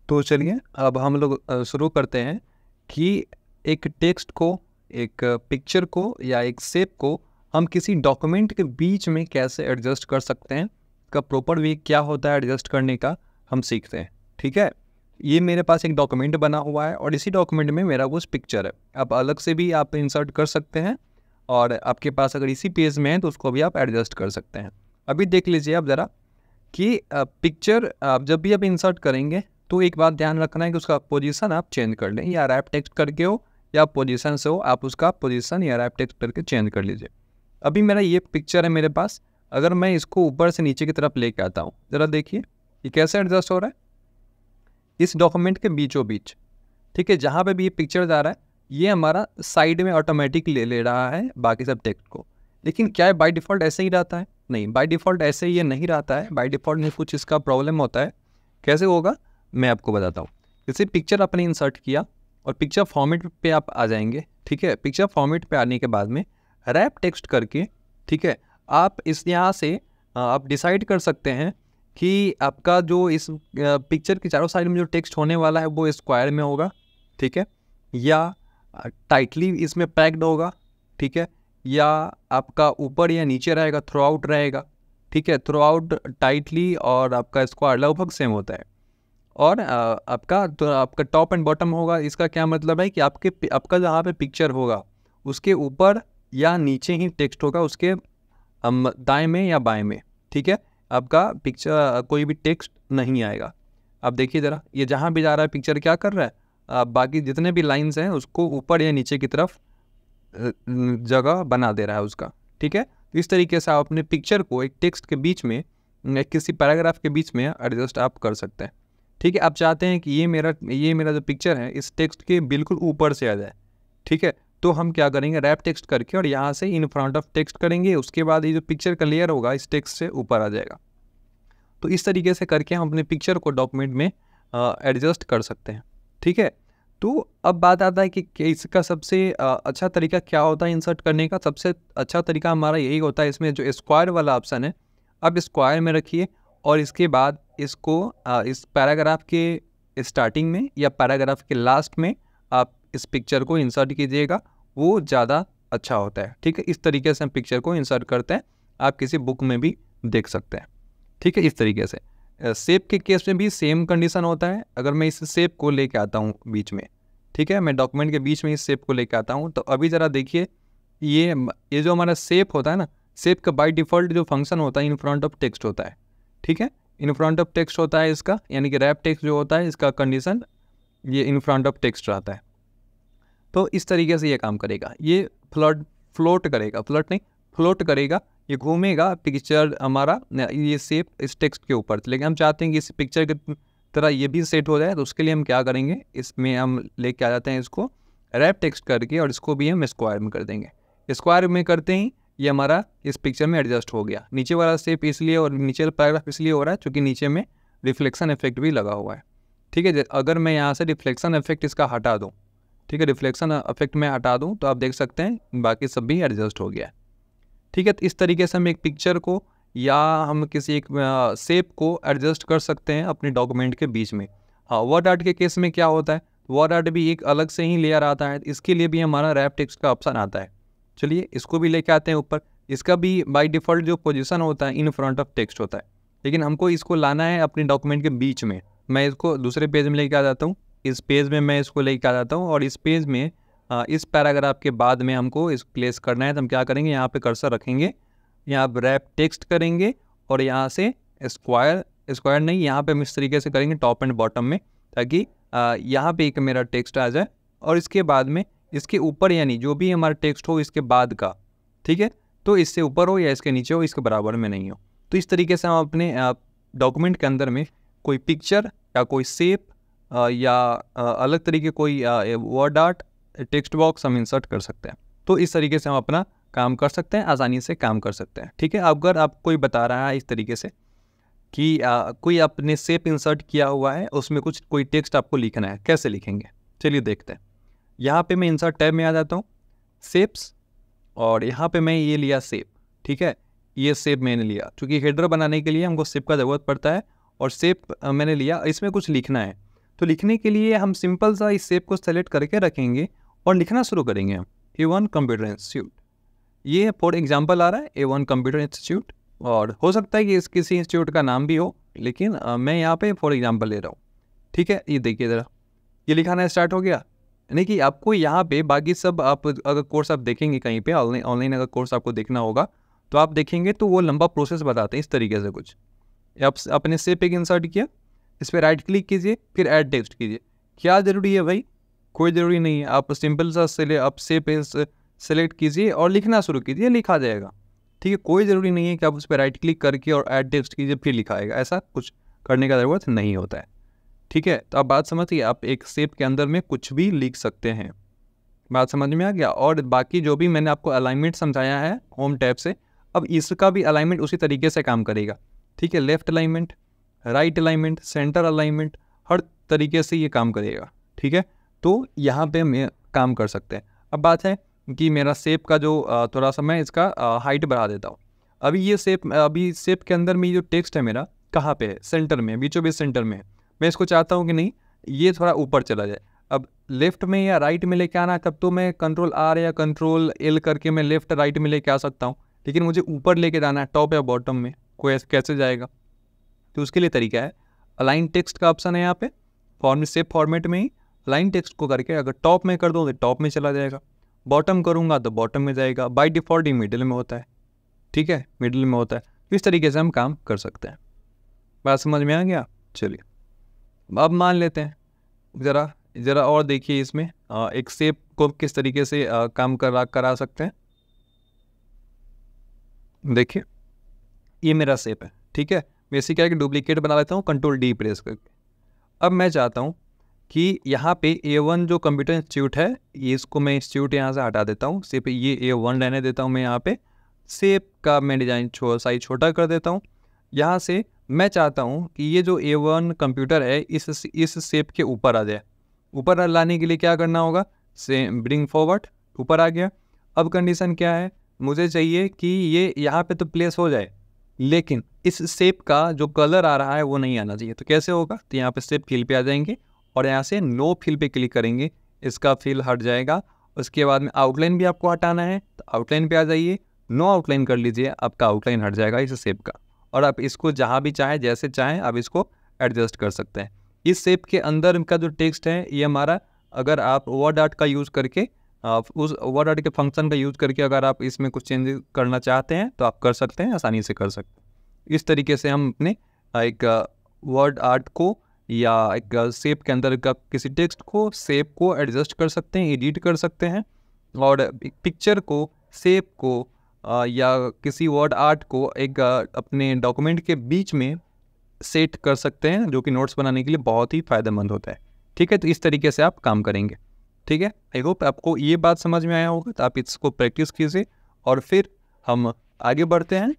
तो चलिए अब हम लोग शुरू करते हैं कि एक टेक्स्ट को, एक पिक्चर को या एक शेप को हम किसी डॉक्यूमेंट के बीच में कैसे एडजस्ट कर सकते हैं, का प्रॉपर वे क्या होता है एडजस्ट करने का, हम सीखते हैं। ठीक है, ये मेरे पास एक डॉक्यूमेंट बना हुआ है और इसी डॉक्यूमेंट में मेरा वो पिक्चर है। अब अलग से भी आप इंसर्ट कर सकते हैं और आपके पास अगर इसी पेज में है तो उसको भी आप एडजस्ट कर सकते हैं। अभी देख लीजिए आप ज़रा कि पिक्चर आप जब भी आप इंसर्ट करेंगे तो एक बात ध्यान रखना है कि उसका पोजीशन आप चेंज कर लें, या रैप टेक्स्ट करके हो या पोजीशन से हो, आप उसका पोजीशन या रैप टेक्स्ट करके चेंज कर लीजिए। अभी मेरा ये पिक्चर है मेरे पास, अगर मैं इसको ऊपर से नीचे की तरफ लेके आता हूँ, ज़रा देखिए ये कैसे एडजस्ट हो रहा है इस डॉक्यूमेंट के बीचों बीच। ठीक है, जहाँ पे भी ये पिक्चर जा रहा है ये हमारा साइड में ऑटोमेटिक ले रहा है बाकी सब टेक्स्ट को। लेकिन क्या है बाय डिफ़ॉल्ट ऐसे ही रहता है? नहीं, बाय डिफ़ॉल्ट ऐसे ये नहीं रहता है। बाय डिफ़ॉल्ट में कुछ इसका प्रॉब्लम होता है। कैसे होगा मैं आपको बताता हूँ। जैसे पिक्चर आपने इंसर्ट किया और पिक्चर फॉर्मेट पे आप आ जाएंगे। ठीक है, पिक्चर फॉर्मेट पे आने के बाद में रैप टेक्स्ट करके, ठीक है, आप इस यहाँ से आप डिसाइड कर सकते हैं कि आपका जो इस पिक्चर के चारों साइड में जो टेक्स्ट होने वाला है वो स्क्वायर में होगा, ठीक है, या टाइटली इसमें पैक्ड होगा, ठीक है, या आपका ऊपर या नीचे रहेगा, थ्रू आउट रहेगा। ठीक है, थ्रू आउट टाइटली और आपका स्क्वायर लगभग सेम होता है। और आपका टॉप एंड बॉटम होगा। इसका क्या मतलब है कि आपका जहाँ पे पिक्चर होगा उसके ऊपर या नीचे ही टेक्स्ट होगा, उसके दाएं में या बाएं में। ठीक है, आपका पिक्चर कोई भी टेक्स्ट नहीं आएगा। अब देखिए ज़रा, ये जहाँ भी जा रहा है पिक्चर क्या कर रहा है, बाकी जितने भी लाइंस हैं उसको ऊपर या नीचे की तरफ जगह बना दे रहा है उसका। ठीक है, तो इस तरीके से आप अपने पिक्चर को एक टेक्स्ट के बीच में, किसी पैराग्राफ के बीच में एडजस्ट आप कर सकते हैं। ठीक है, आप चाहते हैं कि ये मेरा जो पिक्चर है इस टेक्स्ट के बिल्कुल ऊपर से आ जाए। ठीक है, तो हम क्या करेंगे, रैप टेक्स्ट करके और यहाँ से इन फ्रंट ऑफ टेक्स्ट करेंगे। उसके बाद ये जो पिक्चर का लेयर होगा इस टेक्स्ट से ऊपर आ जाएगा। तो इस तरीके से करके हम अपने पिक्चर को डॉक्यूमेंट में एडजस्ट कर सकते हैं। ठीक है, तो अब बात आता है कि इसका सबसे अच्छा तरीका क्या होता है इंसर्ट करने का। सबसे अच्छा तरीका हमारा यही होता है, इसमें जो स्क्वायर वाला ऑप्शन है अब स्क्वायर में रखिए और इसके बाद इसको इस पैराग्राफ के स्टार्टिंग में या पैराग्राफ के लास्ट में आप इस पिक्चर को इंसर्ट कीजिएगा, वो ज़्यादा अच्छा होता है। ठीक है, इस तरीके से हम पिक्चर को इंसर्ट करते हैं, आप किसी बुक में भी देख सकते हैं। ठीक है, इस तरीके से शेप के केस में भी सेम कंडीशन होता है। अगर मैं इस शेप को लेके आता हूँ बीच में, ठीक है, मैं डॉक्यूमेंट के बीच में इस शेप को लेके आता हूँ, तो अभी ज़रा देखिए ये जो हमारा शेप होता है ना, शेप का बाय डिफ़ॉल्ट जो फंक्शन होता है इन फ्रंट ऑफ टेक्स्ट होता है। ठीक है, इन फ्रंट ऑफ टेक्स्ट होता है इसका, यानी कि रैप टेक्स्ट जो होता है इसका कंडीशन ये इन फ्रंट ऑफ टेक्स्ट रहता है। तो इस तरीके से ये काम करेगा, ये फ्लोट करेगा, ये घूमेगा पिक्चर हमारा ये शेप इस टेक्स्ट के ऊपर। लेकिन हम चाहते हैं कि इस पिक्चर की तरह ये भी सेट हो जाए, तो उसके लिए हम क्या करेंगे, इसमें हम लेके आ जाते हैं इसको रैप टेक्स्ट करके और इसको भी हम स्क्वायर में कर देंगे। स्क्वायर में करते ही ये हमारा इस पिक्चर में एडजस्ट हो गया। नीचे वाला शेप इसलिए और नीचे वाला पैराग्राफ इसलिए हो रहा है क्योंकि नीचे में रिफ्लेक्शन इफेक्ट भी लगा हुआ है। ठीक है, अगर मैं यहाँ से रिफ्लेक्शन इफेक्ट इसका हटा दूँ, ठीक है, रिफ्लेक्शन इफेक्ट में हटा दूँ, तो आप देख सकते हैं बाकी सब भी एडजस्ट हो गया है। ठीक है, तो इस तरीके से हम एक पिक्चर को या हम किसी एक शेप को एडजस्ट कर सकते हैं अपने डॉक्यूमेंट के बीच में। हाँ, वर्ड आर्ट के केस में क्या होता है, वर्ड आर्ट भी एक अलग से ही लेयर आता है, इसके लिए भी हमारा रैप टेक्स्ट का ऑप्शन आता है। चलिए इसको भी लेके आते हैं ऊपर। इसका भी बाय डिफ़ॉल्ट जो पोजीशन होता है इन फ्रंट ऑफ टेक्स्ट होता है, लेकिन हमको इसको लाना है अपने डॉक्यूमेंट के बीच में। मैं इसको दूसरे पेज में लेके आ जाता हूँ, इस पेज में मैं इसको लेके आ जाता हूँ और इस पेज में इस पैराग्राफ के बाद में हमको इस प्लेस करना है। तो हम क्या करेंगे, यहाँ पे कर्सर रखेंगे, यहाँ पर रैप टेक्स्ट करेंगे और यहाँ से स्क्वायर नहीं, यहाँ पे हम इस तरीके से करेंगे टॉप एंड बॉटम में, ताकि यहाँ पे एक मेरा टेक्स्ट आ जाए और इसके बाद में इसके ऊपर, यानी जो भी हमारा टेक्स्ट हो इसके बाद का, ठीक है, तो इससे ऊपर हो या इसके नीचे हो, इसके बराबर में नहीं हो। तो इस तरीके से हम अपने डॉक्यूमेंट के अंदर में कोई पिक्चर या कोई शेप या अलग तरीके कोई वर्ड आर्ट टेक्स्ट बॉक्स हम इंसर्ट कर सकते हैं। तो इस तरीके से हम अपना काम कर सकते हैं, आसानी से काम कर सकते हैं। ठीक है, अगर आप कोई बता रहा है इस तरीके से कि कोई आपने शेप इंसर्ट किया हुआ है, उसमें कोई टेक्स्ट आपको लिखना है, कैसे लिखेंगे, चलिए देखते हैं। यहाँ पे मैं इंसर्ट टैब में आ जाता हूँ, शेप्स, और यहाँ पे मैं ये लिया शेप। ठीक है, ये शेप मैंने लिया क्योंकि हेडर बनाने के लिए हमको शेप का ज़रूरत पड़ता है, और शेप मैंने लिया, इसमें कुछ लिखना है। तो लिखने के लिए हम सिंपल सा इस शेप को सेलेक्ट करके रखेंगे और लिखना शुरू करेंगे हम A1 कंप्यूटर इंस्टीट्यूट। ये फॉर एग्जांपल आ रहा है A1 कंप्यूटर इंस्टीट्यूट, और हो सकता है कि इस किसी इंस्टीट्यूट का नाम भी हो, लेकिन मैं यहाँ पे फॉर एग्जांपल ले रहा हूँ। ठीक है, ये देखिए ज़रा, ये लिखाना स्टार्ट हो गया। यानी कि आपको यहाँ पे बाकी सब, आप अगर कोर्स आप देखेंगे कहीं पे ऑनलाइन अगर कोर्स आपको देखना होगा तो आप देखेंगे तो वो लंबा प्रोसेस बताते हैं इस तरीके से कुछ। आप अपने शेप एक इंसर्ट किया, इस पर राइट क्लिक कीजिए, फिर ऐड टेक्स्ट कीजिए। क्या ज़रूरी है भाई? कोई ज़रूरी नहीं है। आप सिंपल सा आप शेप सेलेक्ट कीजिए और लिखना शुरू कीजिए, लिखा जाएगा। ठीक है, कोई ज़रूरी नहीं है कि आप उस पर राइट क्लिक करके और ऐड टेक्स्ट कीजिए फिर लिखाएगा, ऐसा कुछ करने का ज़रूरत नहीं होता है। ठीक है, तो आप बात समझिए, आप एक शेप के अंदर में कुछ भी लिख सकते हैं। बात समझ में आ गया? और बाकी जो भी मैंने आपको अलाइनमेंट समझाया है होम टैब से, अब इसका भी अलाइनमेंट उसी तरीके से काम करेगा। ठीक है, left alignment, right alignment, centre alignment, हर तरीके से ये काम करेगा। ठीक है, तो यहाँ पे हम काम कर सकते हैं। अब बात है कि मेरा शेप का जो थोड़ा सा मैं इसका हाइट बढ़ा देता हूँ। अभी ये शेप के अंदर में जो टेक्स्ट है मेरा कहाँ पे है? सेंटर में, बीचों बीच सेंटर में है। मैं इसको चाहता हूँ कि नहीं ये थोड़ा ऊपर चला जाए। अब लेफ्ट में या राइट में लेके आना है तब तो मैं Ctrl+R या Ctrl+L करके मैं लेफ्ट राइट में लेके आ सकता हूँ, लेकिन मुझे ऊपर लेके जाना है टॉप या बॉटम में, कोई कैसे जाएगा? तो उसके लिए तरीका है, अलाइन टेक्स्ट का ऑप्शन है यहाँ पे, शेप फॉर्मेट में ही अलाइन टेक्स्ट को करके अगर टॉप में कर दो तो टॉप में चला जाएगा, बॉटम करूँगा तो बॉटम में जाएगा। बाय डिफ़ॉल्ट ही मिडिल में होता है। ठीक है, मिडिल में होता है। तो इस तरीके से हम काम कर सकते हैं। बात समझ में आ गया? चलिए अब मान लेते हैं, ज़रा और देखिए इसमें एक शेप को किस तरीके से काम करा सकते हैं। देखिए ये मेरा शेप है। ठीक है, बेसिक क्या है कि डुप्लीकेट बना लेता हूँ Ctrl+D प्रेस करके। अब मैं चाहता हूँ कि यहाँ पे A1 जो कंप्यूटर इंस्टीट्यूट है, ये इसको मैं इंस्टीट्यूट यहाँ से हटा देता हूँ, सिर्फ ये A1 रहने देता हूँ मैं यहाँ पे। शेप का मैं डिज़ाइन साइज छोटा कर देता हूँ। यहाँ से मैं चाहता हूँ कि ये जो A1 कंप्यूटर है इस शेप के ऊपर आ जाए। ऊपर लाने के लिए क्या करना होगा? से ब्रिंग फॉरवर्ड, ऊपर आ गया। अब कंडीशन क्या है? मुझे चाहिए कि ये यहाँ पे तो प्लेस हो जाए, लेकिन इस शेप का जो कलर आ रहा है वो नहीं आना चाहिए। तो कैसे होगा? तो यहाँ पे शेप फिल पे आ जाएंगे और यहाँ से नो फिल पे क्लिक करेंगे, इसका फिल हट जाएगा। उसके बाद में आउटलाइन भी आपको हटाना है तो आउटलाइन पे आ जाइए, नो आउटलाइन कर लीजिए, आपका आउटलाइन हट जाएगा इस शेप का। और आप इसको जहाँ भी चाहें जैसे चाहें आप इसको एडजस्ट कर सकते हैं। इस शेप के अंदर का जो टेक्स्ट है ये हमारा, अगर आप वर्ड आर्ट का यूज़ करके उस वर्ड आर्ट के फंक्शन का यूज़ करके अगर आप इसमें कुछ चेंज करना चाहते हैं तो आप कर सकते हैं, आसानी से कर सकते हैं। इस तरीके से हम अपने एक वर्ड आर्ट को या एक शेप के अंदर का किसी टेक्स्ट को, शेप को एडजस्ट कर सकते हैं, एडिट कर सकते हैं, और पिक्चर को, शेप को या किसी वर्ड आर्ट को एक अपने डॉक्यूमेंट के बीच में सेट कर सकते हैं, जो कि नोट्स बनाने के लिए बहुत ही फ़ायदेमंद होता है। ठीक है, तो इस तरीके से आप काम करेंगे। ठीक है, आई होप आपको ये बात समझ में आया होगा। तो आप इसको प्रैक्टिस कीजिए और फिर हम आगे बढ़ते हैं।